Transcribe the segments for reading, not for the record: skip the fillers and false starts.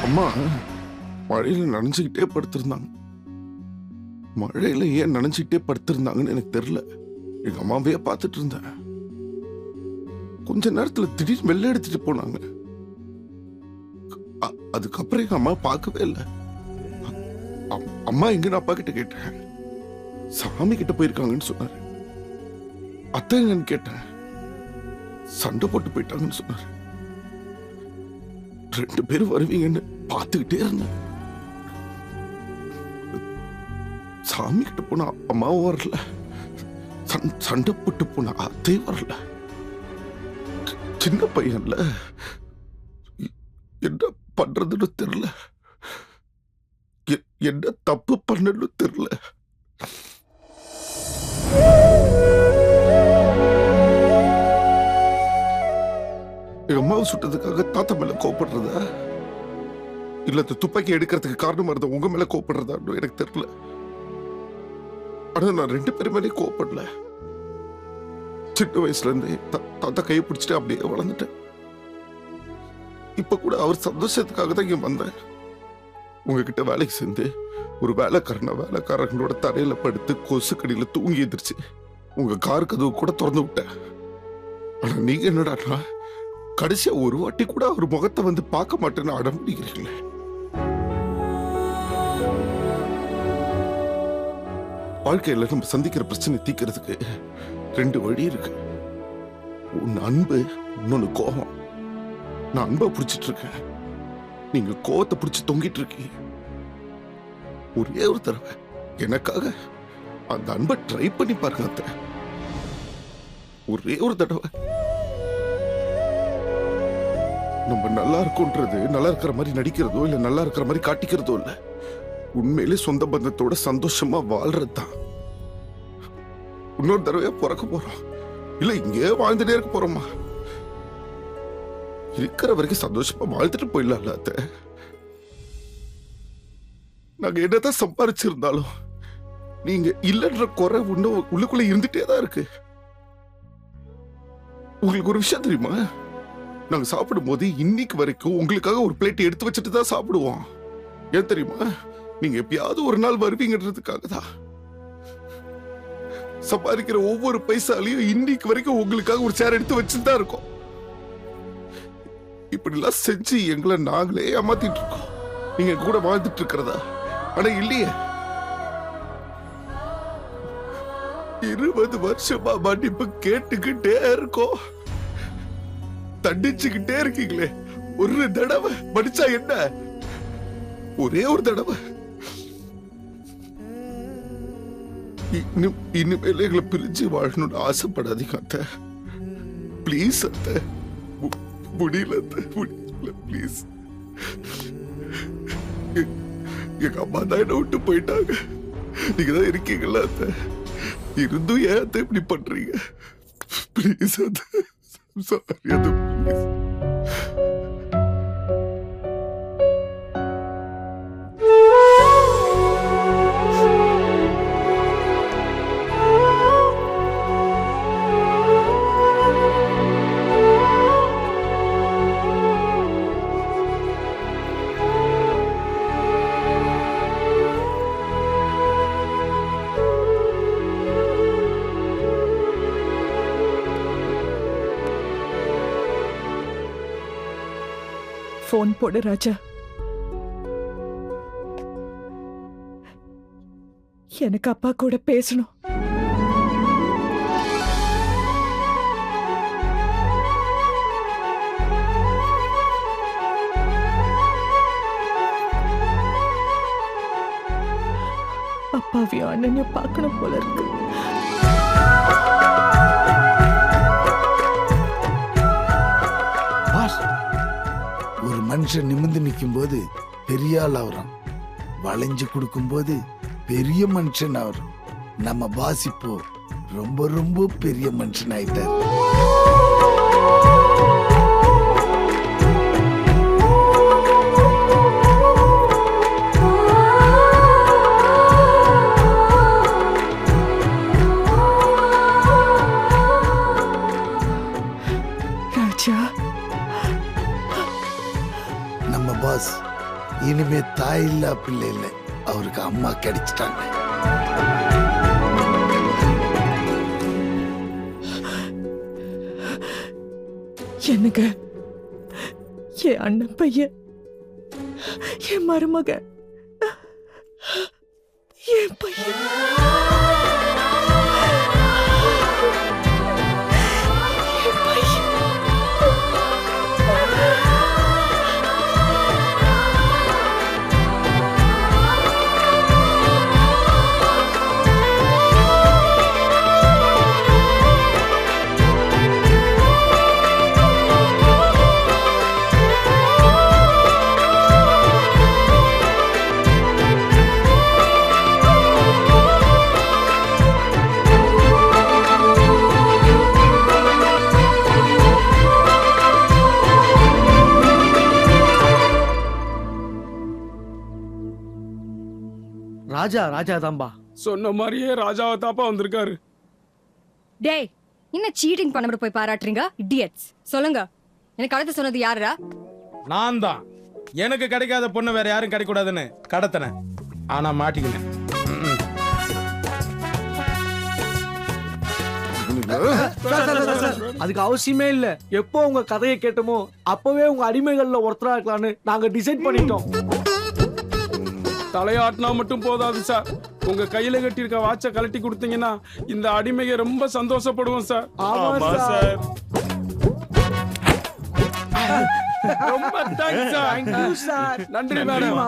அம்மா மழையில நனைஞ்சுக்கிட்டே படுத்திருந்தாங்க. மழையில ஏன் நனைஞ்சுக்கிட்டே படுத்திருந்தாங்கன்னு எனக்கு தெரியல. எங்க அம்மாவையே பார்த்துட்டு இருந்தேன். கொஞ்ச நேரத்துல திடீர்னு வெள்ளை எடுத்துட்டு போனாங்க. அதுக்கப்புறம் எங்க அம்மா பார்க்கவே இல்லை. அம்மா எங்கன்னு அப்பா கிட்ட கேட்டேன். சாமி கிட்ட போயிருக்காங்கன்னு சொன்னாரு. அத்தை எங்கன்னு கேட்டேன். சண்டை போட்டு போயிட்டாங்கன்னு சொன்னாரு. 2 பேரும் வருவீங்கன்னு பார்த்துக்கிட்டே இருந்தேன். சாமி கிட்ட போனா அம்மாவும் வரல, சண்டை போட்டு போன அத்தையும் வரல. சின்ன பையன்ல என்ன பண்றதுன்னு தெரியல. என்ன தப்பு பண்ணன்னு தெரியல. எங்க அம்மாவை சுட்டதுக்காக தாத்தா மேல கோபப்படுறதா இல்ல துப்பாக்கி எடுக்கிறதுக்கு காரணமா இருந்த உங்க மேல கோபப்படுறதான்னு எனக்கு தெரியல. ஆனா நான் 2 பேரும் மேலே கோபப்படல. சின்ன வயசுல இருந்தே தாத்தா கையை பிடிச்சிட்டு அப்படியே வளர்ந்துட்டேன். இப்ப கூட அவர் சந்தோஷத்துக்காக தான் இங்க வந்தேன். உங்ககிட்ட வேலைக்கு சேர்ந்து ஒரு வேலைக்காரங்களோட தரையில படுத்து கொசு கடியில தூங்கி எந்திரிச்சு உங்க கார் கதவு கூட திறந்து விட்டேன். ஆனா நீங்க என்னடா கடைசியா ஒரு வாட்டி கூட அவர் முகத்தை வந்து பார்க்க மாட்டேன்னு அடம் பிடிக்கிறீங்களே. வாழ்க்கையில நம்ம சந்திக்கிற பிரச்சனை தீக்கிறதுக்கு 2 வழி இருக்கு. ஒன்னு அன்பு, இன்னொன்னு கோபம். நான் அன்பை பிடிச்சிட்டு இருக்கேன், நீங்க கோவத்தை பிடிச்சு தொங்கிட்டு இருக்கீங்க. ஒரே ஒரு தடவை எனக்காக அந்த அன்பை ட்ரை பண்ணி பாருங்க அத்தை. ஒரே ஒரு தடவை. நம்ம நல்லா இருக்கும்ன்றது நல்லா இருக்கிற மாதிரி நடிக்கிறதோ இல்ல நல்லா இருக்கிற மாதிரி காட்டிக்கிறதோ இல்ல, உண்மையிலே சொந்த பந்தத்தோட சந்தோஷமா வாழ்றதுதான். இன்னொரு தடவையா பிறக்க போறோம் இல்ல இங்கே வாழ்ந்துட்டே இருக்க போறோமா? இருக்கிற வரைக்கும் சந்தோஷமா வாழ்ந்துட்டு போயிடலாம் அத்தை. நாங்க என்னதான் சம்பாரிச்சிருந்தாலும் நீங்க இல்லைன்ற குறை இன்னும் உள்ளுக்குள்ள இருந்துட்டே தான் இருக்கு. உங்களுக்கு ஒரு விஷயம் தெரியுமா? நாங்க சாப்பிடும் போது இன்னைக்கு வரைக்கும் உங்களுக்காக ஒரு பிளேட் எடுத்து வச்சுட்டு தான் சாப்பிடுவோம். ஏன் தெரியுமா? நீங்க எப்பயாவது ஒரு நாள் வருவீங்கன்றதுக்காக தான். சம்பாதிக்கிற ஒவ்வொரு பைசாலையும் இன்னைக்கு வரைக்கும் உங்களுக்காக ஒரு சேர் எடுத்து வச்சுட்டு தான் இருக்கோம். இப்படி எல்லாம் செஞ்சு எங்களை நாங்களே ஏமாத்திட்டு இருக்கோம். நீங்க கூட வாழ்ந்துட்டு இருக்கிறதா? ஆனா இல்லையே. 20 வருஷமா மன்னிப்பு கேட்டுக்கிட்டே இருக்கோம். தண்டிச்சுக்கிட்டே இருக்கீங்களே. ஒரு தடவை மன்னிச்சா என்ன? ஒரே ஒரு தடவை. இனிமேல எங்களை பிரிஞ்சு வாழணும்னு ஆசைப்படாதீங்க அத்தை. பிளீஸ் அத்தை. முடியல அத்தை, முடியல பிளீஸ். எங்க அம்மா தான் என்ன விட்டு போயிட்டாங்க. நீங்க தான் இருக்கீங்களா அத்தை? இருந்தும் ஏன் அத்தை இப்படி பண்றீங்க? பிளீஸ் அத்தை. சாரி அத்தை, பிளீஸ். போன் போடு ராஜா. எனக்கு அப்பா கூட பேசணும். அப்பாவையும் அண்ணனையும் பார்க்கணும் போல இருக்கு. ஒரு மனுஷன் நிமிர்ந்து நிற்கும் போது பெரிய ஆள் ஆகுறான், வளைஞ்சு கொடுக்கும் போது பெரிய மனுஷன் ஆகுறான். நம்ம பாஸ் இப்போ ரொம்ப ரொம்ப பெரிய மனுஷன் ஆயிட்டார். ராஜா, நம்ம பாஸ் இனிமே தாய் இல்லா பிள்ளை இல்லை, அவருக்கு அம்மா கிடைச்சிட்டாங்க. எனக்கு என் அண்ணன் பையன், என் மருமக, என் பையன். என் பையன். ராஜா தான்பா. சொன்ன மாதிரியே ராஜாவை தாப்பா வந்திருக்காரு. டேய், என்ன சீட்டிங் பண்ண போய் பாராட்டுறீங்க இடியட்ஸ்? சொல்லுங்க, எனக்கு கடத்த சொன்னது யாருடா? நான் தான். எனக்கு கிடைக்காத பொண்ணு வேற யாரும் கிடைக்க கூடாதுன்னு கடத்தினேன். ஆனா மாட்டிக்கினேன். அதுக்கு அவசியமே இல்ல. எப்போ உங்க கதையை கேட்டோமோ அப்பவே உங்க அடிமைகள்ல ஒருத்தரா இருக்கலாம்னு நாங்க டிசைட் பண்ணிட்டோம். தலையாட்டினா மட்டும் போதாது சார். உங்க கையில கட்டியிருக்க வாட்சை கழட்டி கொடுத்தீங்கன்னா இந்த அடிமையை ரொம்ப சந்தோஷப்படுவோம் சார். ஆமா சார். ரொம்ப thanks sir. Thank you sir. நன்றி மேடம்.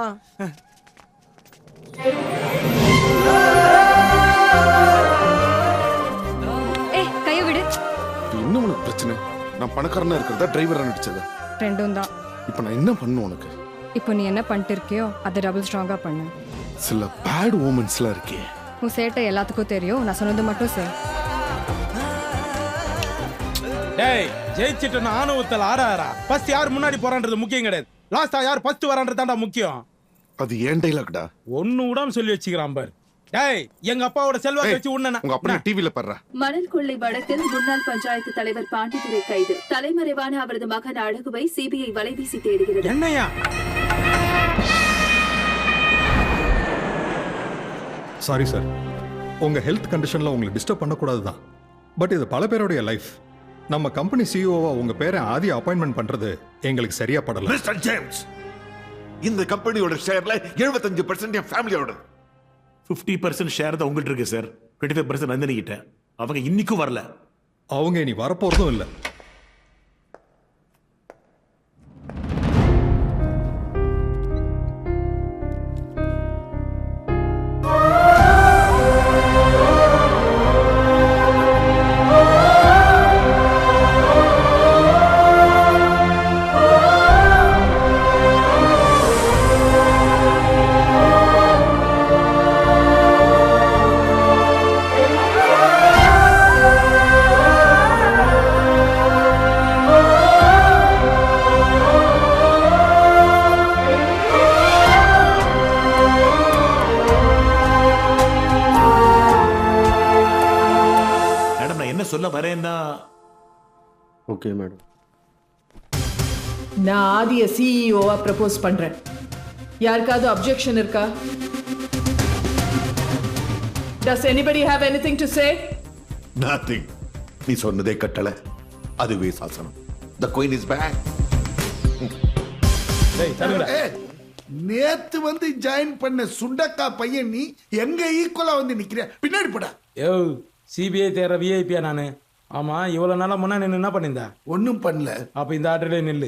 ஏய், கைய விடு. இன்னும் உனக்கு பிரச்சனை? நான் பணக்காரனா இருக்கிறதா டிரைவரா நடிச்சதா? ரெண்டும் தான். இப்ப நான் என்ன பண்ணும் உனக்கு? இப்போ நீ என்ன பண்ணிட்டு இருக்கியோ அதை டபுள் ஸ்ட்ராங்கா பண்ணு. சில பேட் ஓமன்ஸ்லாம் இருக்கே. உன் சேட்டை எல்லாத்துக்கும் தெரியும். நான் சொன்னது மட்டும் செய். டேய், ஜெயிச்சிட்டு ஆணவத்தில் ஆறாரா? ஃபர்ஸ்ட் யார் முன்னாடி போறான்றது முக்கியம் கிடையாது. லாஸ்டா யார் ஃபர்ஸ்ட் வரான்றது தான்டா முக்கியம். அது ஏன் டைலாக்டா? ஒண்ணு விடாம சொல்லி வச்சுக்கிறான் பாரு. டேய், எங்க அப்பாவோட செல்வாக்கு வச்சு உன்ன உங்க அப்பா டிவில பாரு. மணல் கொள்ளை வழக்கில் முன்னாள் பஞ்சாயத்து தலைவர் பாண்டித்துரை கைது. தலைமறைவான அவரது மகன் அழகுவை சிபிஐ வலைவீசி தேடுகிறது. என்னையா? சாரி சார், உங்க ஹெல்த் கண்டிஷன்ல உங்களை டிஸ்டர்ப் பண்ணக்கூடாது தான். பட் இது பல பேருடைய லைஃப். நம்ம கம்பெனி சிஇஓவா உங்க பேரை ஆதி அப்பாயின்மெண்ட் பண்றது எங்களுக்கு சரியா படல. மிஸ்டர் ஜேம்ஸ், இந்த கம்பெனியோட ஷேர்ல 75% என் ஃபேமிலியோட. 50% ஷேர் தான் உங்கள்கிட்ட இருக்கு சார். 25% நந்தினி கிட்ட. அவங்க இன்னைக்கும் வரல. அவங்க இனி வரப்போறதும் இல்லை. சொல்ல வரேன்னா ஓகே மேடம். நான் ஆதிய சிஇஓவா ப்ரப்போஸ் பண்றேன். யாருக்காவது அப்ஜெக்ஷன் இருக்கா? Does anybody have anything to say? nothing. நீ சொன்னதே கட்டளை, அதுவே சாசனம். The queen is back. நேத்து வந்து ஜாயின் பண்ண சுண்டக்கா பையன் நீ எங்க ஈக்குவலா வந்து நிக்கிற? பின்னாடி போடா. யோ, சிபிஐ தேர விஐபியா நானு. ஆமா, இவ்வளவு நாளா முன்னா நின்னு என்ன பண்ணிருந்தா? ஒன்னும் பண்ணல. அப்ப இந்த ஆர்டர்ல நில்லு.